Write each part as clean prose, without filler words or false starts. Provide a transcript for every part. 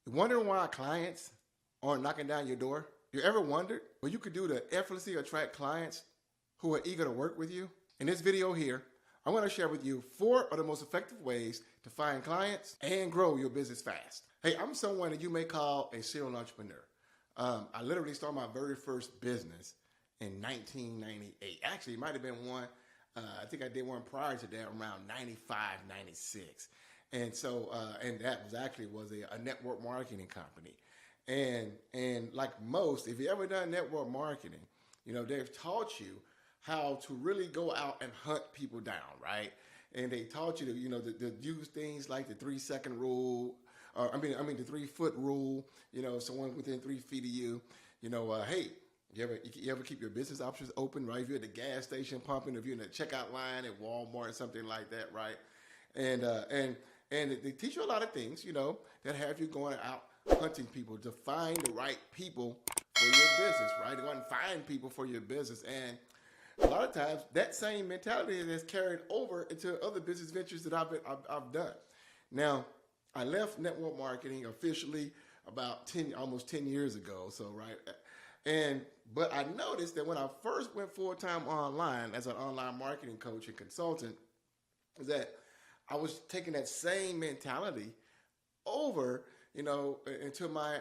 You're wondering why clients aren't knocking down your door? You ever wondered what you could do to effortlessly attract clients who are eager to work with you? In this video here, I want to share with you 4 of the most effective ways to find clients and grow your business fast. Hey, I'm someone that you may call a serial entrepreneur. I literally started my very first business in 1998. Actually, it might have been one, I think I did one prior to that around 95, 96. And so, and that was a network marketing company. And like most, if you ever done network marketing, you know, they've taught you how to really go out and hunt people down, right? And they taught you to, you know, to use things like the 3-second rule, or the 3-foot rule, you know, someone within 3 feet of you, you know, hey, you ever keep your business options open, right? If you're at the gas station pumping, if you're in the checkout line at Walmart or something like that, right? And they teach you a lot of things, you know, that have you going out hunting people to find the right people for your business, right? They want to find people for your business. And a lot of times that same mentality is carried over into other business ventures that I've done. Now, I left network marketing officially about almost 10 years ago. So, right. But I noticed that when I first went full-time online as an online marketing coach and consultant, is that I was taking that same mentality over, you know, into my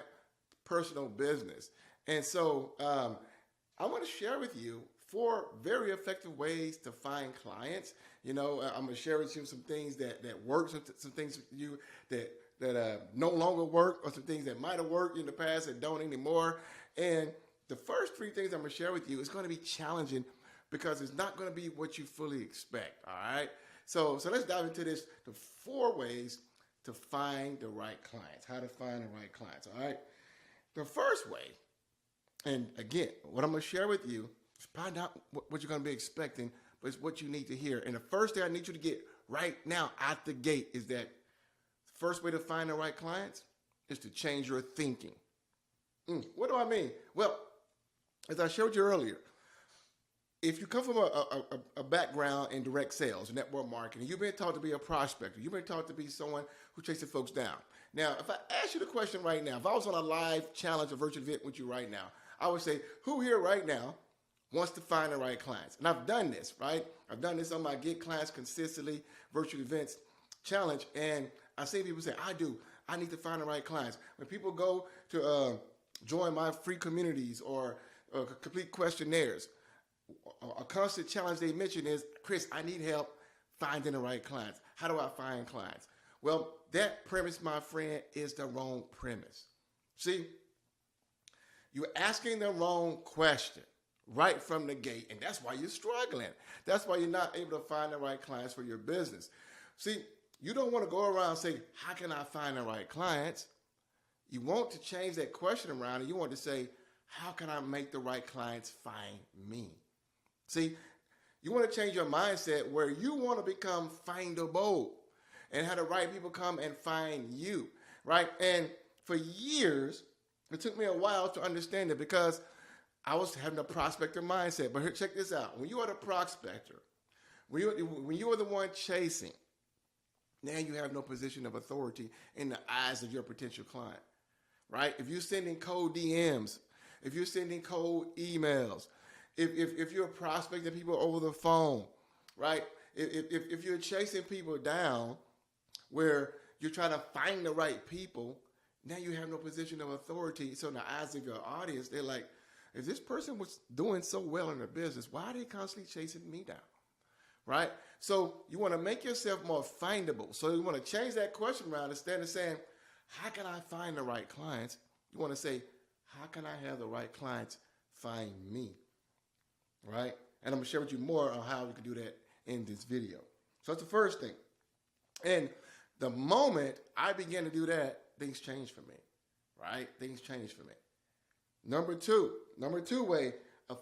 personal business. And so I want to share with you 4 very effective ways to find clients. You know, I'm going to share with you some things that work, some things with you that no longer work, or some things that might have worked in the past that don't anymore. And the first 3 things I'm going to share with you is going to be challenging because it's not going to be what you fully expect, all right? So let's dive into this, the 4 ways to find the right clients, how to find the right clients, all right? The first way, and again, what I'm going to share with you is probably not what you're going to be expecting, but it's what you need to hear. And the first thing I need you to get right now out the gate is that the first way to find the right clients is to change your thinking. What do I mean? Well, as I showed you earlier, if you come from a background in direct sales, network marketing, you've been taught to be a prospector. You've been taught to be someone who chases folks down. Now, if I ask you the question right now, if I was on a live challenge or virtual event with you right now, I would say, who here right now wants to find the right clients? And I've done this, right? I've done this on my Get Clients Consistently virtual events challenge. And I see people say, I do. I need to find the right clients. When people go to join my free communities or complete questionnaires, a constant challenge they mention is, Chris, I need help finding the right clients. How do I find clients? Well, that premise, my friend, is the wrong premise. See, you're asking the wrong question right from the gate, and that's why you're struggling. That's why you're not able to find the right clients for your business. See, you don't want to go around and say, how can I find the right clients? You want to change that question around, and you want to say, how can I make the right clients find me? See, you want to change your mindset where you want to become findable and have the right people come and find you, right? And for years, it took me a while to understand it because I was having a prospector mindset. But here, check this out. When you are the prospector, when you are the one chasing, now you have no position of authority in the eyes of your potential client, right? If you're sending cold DMs, if you're sending cold emails, if you're prospecting people over the phone, right? If you're chasing people down where you're trying to find the right people, now you have no position of authority. So in the eyes of your audience, they're like, if this person was doing so well in their business, why are they constantly chasing me down, right? So you want to make yourself more findable. So you want to change that question around. Instead of saying, how can I find the right clients? You want to say, how can I have the right clients find me? Right? And I'm going to share with you more on how we can do that in this video. So that's the first thing. And the moment I began to do that, things changed for me. Right? Things changed for me. Number two way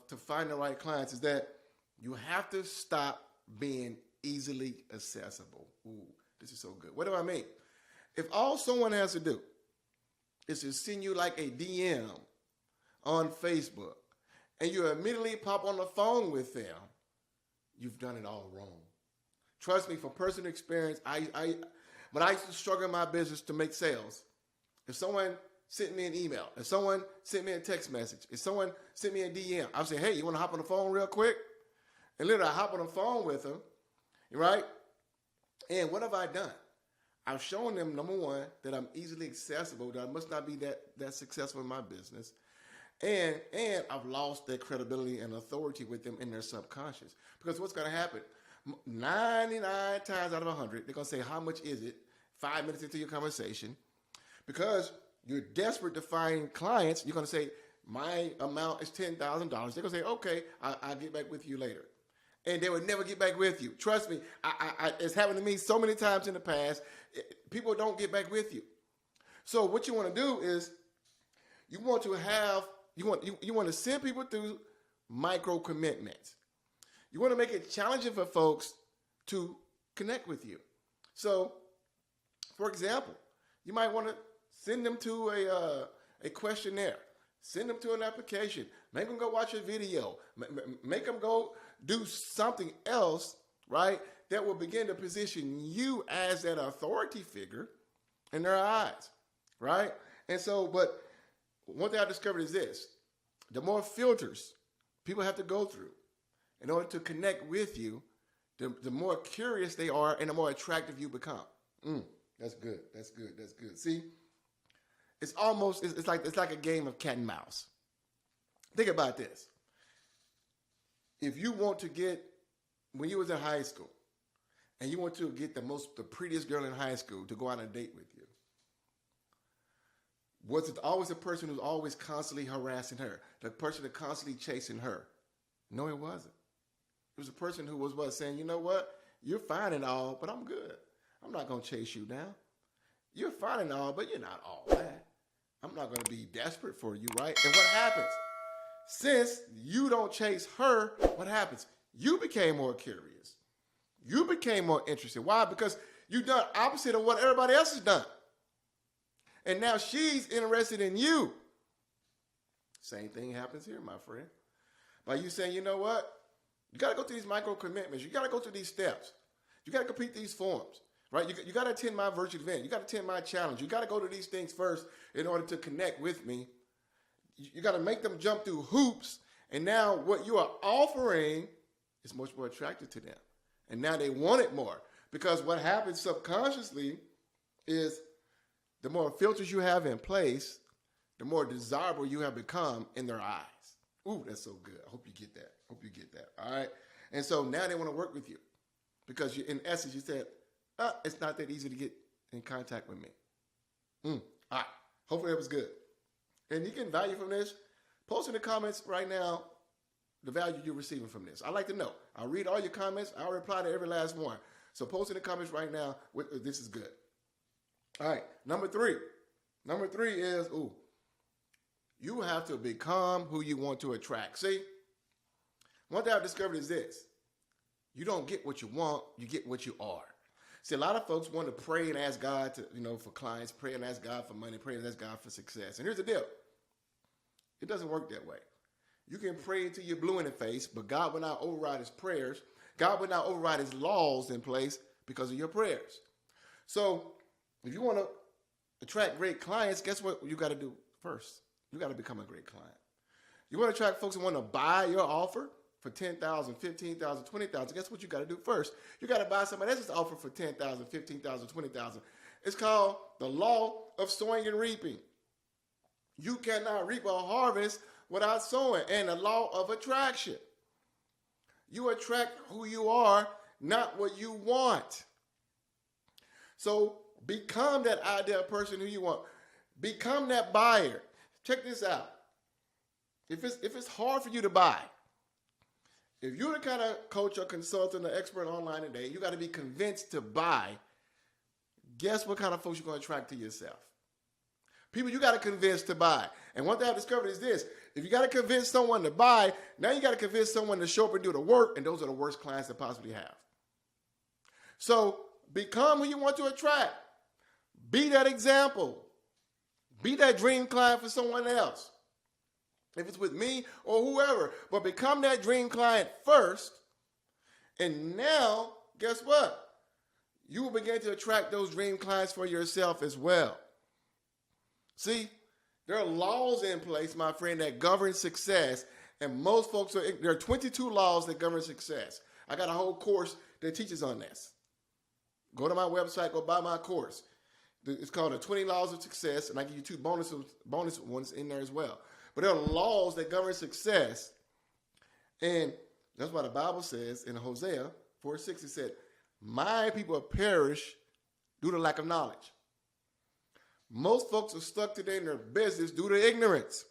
to find the right clients is that you have to stop being easily accessible. Ooh, this is so good. What do I mean? If all someone has to do is to send you like a DM on Facebook, and you immediately pop on the phone with them, you've done it all wrong. Trust me, from personal experience, when I used to struggle in my business to make sales, If someone sent me an email, if someone sent me a text message, if someone sent me a DM, I'll say, hey, you want to hop on the phone real quick? And literally I hop on the phone with them, right? And what have I done? I've shown them, number one, that I'm easily accessible, that I must not be that successful in my business. And I've lost their credibility and authority with them in their subconscious. Because what's going to happen? 99 times out of 100, they're going to say, how much is it? 5 minutes into your conversation. Because you're desperate to find clients, you're going to say, my amount is $10,000. They're going to say, okay, I'll get back with you later. And they would never get back with you. Trust me, it's happened to me so many times in the past. People don't get back with you. So what you want to do is you want to send people through micro commitments. You want to make it challenging for folks to connect with you. So, for example, you might want to send them to a questionnaire. Send them to an application. Make them go watch a video. Make them go do something else, right, that will begin to position you as that authority figure in their eyes, right? And so, but one thing I discovered is this. The more filters people have to go through in order to connect with you, the more curious they are and the more attractive you become. That's good. That's good. That's good. See, it's almost, it's like a game of cat and mouse. Think about this. If you want to get, when you was in high school, and you want to get the prettiest girl in high school to go on a date with you, was it always the person who's always constantly harassing her, the person that's constantly chasing her? No, it wasn't. It was a person who was saying, you know what? You're fine and all, but I'm good. I'm not going to chase you down. You're fine and all, but you're not all that. I'm not going to be desperate for you, right? And what happens? Since you don't chase her, what happens? You became more curious. You became more interested. Why? Because you've done opposite of what everybody else has done. And now she's interested in you. Same thing happens here, my friend. By you saying, you know what? You got to go through these micro commitments. You got to go through these steps. You got to complete these forms, right? You got to attend my virtual event. You got to attend my challenge. You got to go to these things first in order to connect with me. You got to make them jump through hoops. And now what you are offering is much more attractive to them. And now they want it more. Because what happens subconsciously is the more filters you have in place, the more desirable you have become in their eyes. Ooh, that's so good. I hope you get that. Hope you get that. All right. And so now they want to work with you because you, in essence, you said, it's not that easy to get in contact with me. All right. Hopefully that was good. And you get value from this. Post in the comments right now the value you're receiving from this. I'd like to know. I'll read all your comments. I'll reply to every last one. So post in the comments right now. This is good. All right. Number three. Number three is, you have to become who you want to attract. See, one thing I've discovered is this. You don't get what you want, you get what you are. See, a lot of folks want to pray and ask God to, for clients, pray and ask God for money, pray and ask God for success. And here's the deal. It doesn't work that way. You can pray until you're blue in the face, but God will not override his prayers. God will not override his laws in place because of your prayers. So if you want to attract great clients, guess what you got to do first? You got to become a great client. You want to attract folks who want to buy your offer for $10,000, $15,000, $20,000. Guess what you got to do first? You got to buy somebody else's offer for $10,000, $15,000, $20,000. It's called the law of sowing and reaping. You cannot reap a harvest without sowing, and the law of attraction. You attract who you are, not what you want. So become that ideal person who you want. Become that buyer. Check this out. If it's hard for you to buy, if you're the kind of coach or consultant or expert online today, you got to be convinced to buy. Guess what kind of folks you're going to attract to yourself? People you got to convince to buy. And one thing I've discovered is this. If you got to convince someone to buy, now you got to convince someone to show up and do the work, and those are the worst clients to possibly have. So become who you want to attract. Be that example. Be that dream client for someone else. If it's with me or whoever. But become that dream client first. And now, guess what? You will begin to attract those dream clients for yourself as well. See, there are laws in place, my friend, that govern success. And most folks there are 22 laws that govern success. I got a whole course that teaches on this. Go to my website, go buy my course. It's called the 20 Laws of Success, and I give you 2 bonus ones in there as well. But there are laws that govern success. And that's why the Bible says in Hosea 4:6, it said, my people perish due to lack of knowledge. Most folks are stuck today in their business due to ignorance,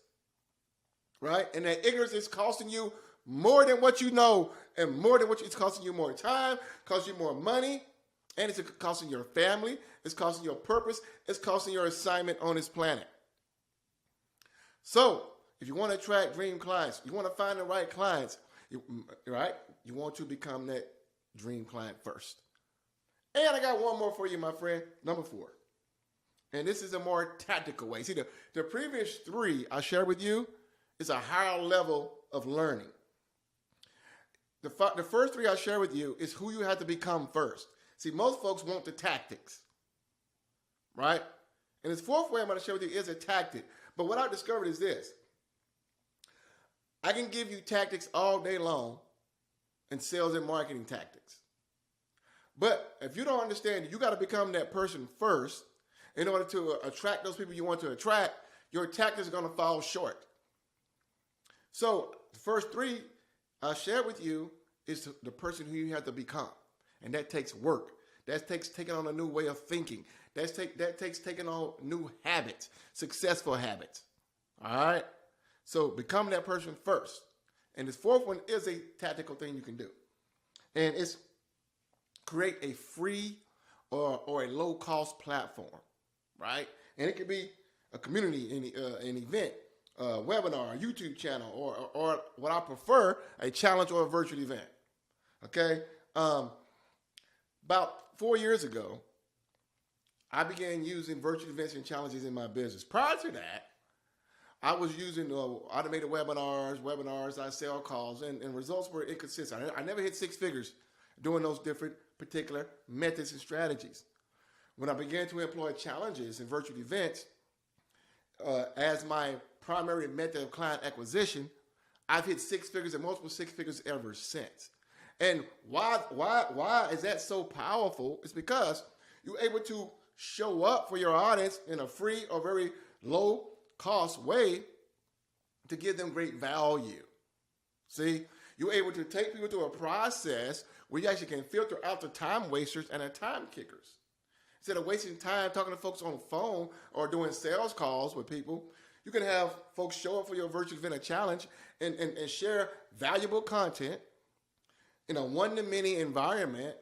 right? And that ignorance is costing you more than what you know, and more than what it's costing you more time, costing you more money, and it's costing your family, it's costing your purpose, it's costing your assignment on this planet. So, if you want to attract dream clients, you want to find the right clients, right? You want to become that dream client first. And I got one more for you, my friend, number 4. And this is a more tactical way. See, the previous 3 I shared with you is a higher level of learning. The first 3 I shared with you is who you have to become first. See, most folks want the tactics, right? And this 4th way I'm going to share with you is a tactic. But what I discovered is this. I can give you tactics all day long in sales and marketing tactics. But if you don't understand, you got to become that person first in order to attract those people you want to attract. Your tactics are going to fall short. So the first 3 I shared with you is the person who you have to become. And that takes work. That takes taking on a new way of thinking. That takes taking on new habits, successful habits. All right? So become that person first. And this 4th one is a tactical thing you can do. And it's create a free or a low-cost platform, right? And it could be a community, an event, a webinar, a YouTube channel, or what I prefer, a challenge or a virtual event. Okay? About 4 years ago, I began using virtual events and challenges in my business. Prior to that, I was using automated webinars, I sell calls, and results were inconsistent. I never hit 6 figures doing those different particular methods and strategies. When I began to employ challenges and virtual events as my primary method of client acquisition, I've hit 6 figures and multiple 6 figures ever since. And why is that so powerful? It's because you're able to show up for your audience in a free or very low cost way to give them great value. See, you're able to take people through a process where you actually can filter out the time wasters and the time kickers. Instead of wasting time talking to folks on the phone or doing sales calls with people, you can have folks show up for your virtual event or challenge and share valuable content in a one-to-many environment,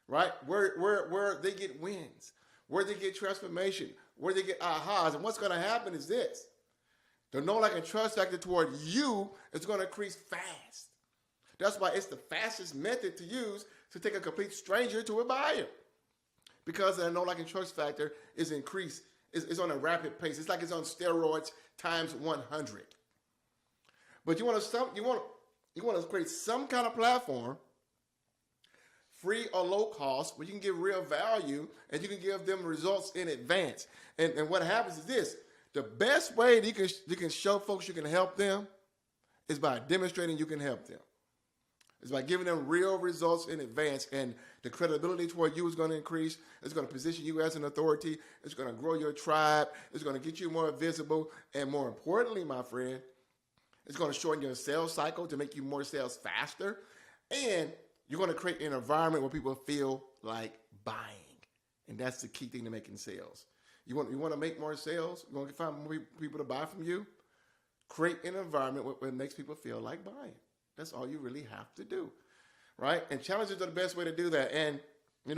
right? Where they get wins, where they get transformation, where they get ahas. And what's going to happen is this. The know, like, and trust factor toward you is going to increase fast. That's why it's the fastest method to use to take a complete stranger to a buyer. Because the know, like, and trust factor is increased. It's on a rapid pace. It's like it's on steroids times 100. But you want to create some kind of platform, free or low cost, where you can give real value and you can give them results in advance. And what happens is this. The best way that you can show folks you can help them is by demonstrating you can help them. It's by giving them real results in advance, and the credibility toward you is going to increase. It's going to position you as an authority. It's going to grow your tribe. It's going to get you more visible. And more importantly, my friend, it's going to shorten your sales cycle to make you more sales faster. And you're going to create an environment where people feel like buying. And that's the key thing to making sales. You want to make more sales? You want to find more people to buy from you? Create an environment where it makes people feel like buying. That's all you really have to do, right? And challenges are the best way to do that. And,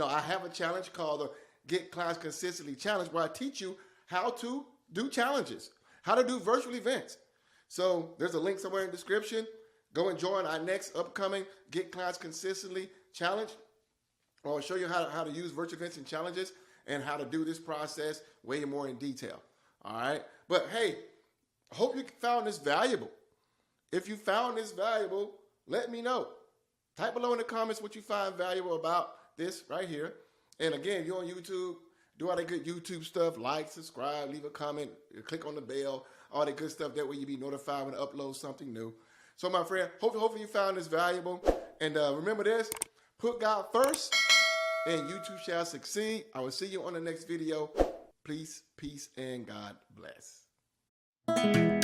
I have a challenge called the Get Clients Consistently Challenge, where I teach you how to do challenges, how to do virtual events. So there's a link somewhere in the description. Go and join our next upcoming Get Clients Consistently Challenge. I'll show you how to use virtual events and challenges and how to do this process way more in detail, all right? But, hey, I hope you found this valuable. If you found this valuable, let me know. Type below in the comments what you find valuable about this right here. And again, if you're on YouTube, Do all that good YouTube stuff. Like, subscribe, leave a comment, click on the bell, all that good stuff. That way you be notified when I upload something new. So my friend, hopefully you found this valuable. And remember this, put God first and you too shall succeed. I will see you on the next video. Peace, and God bless.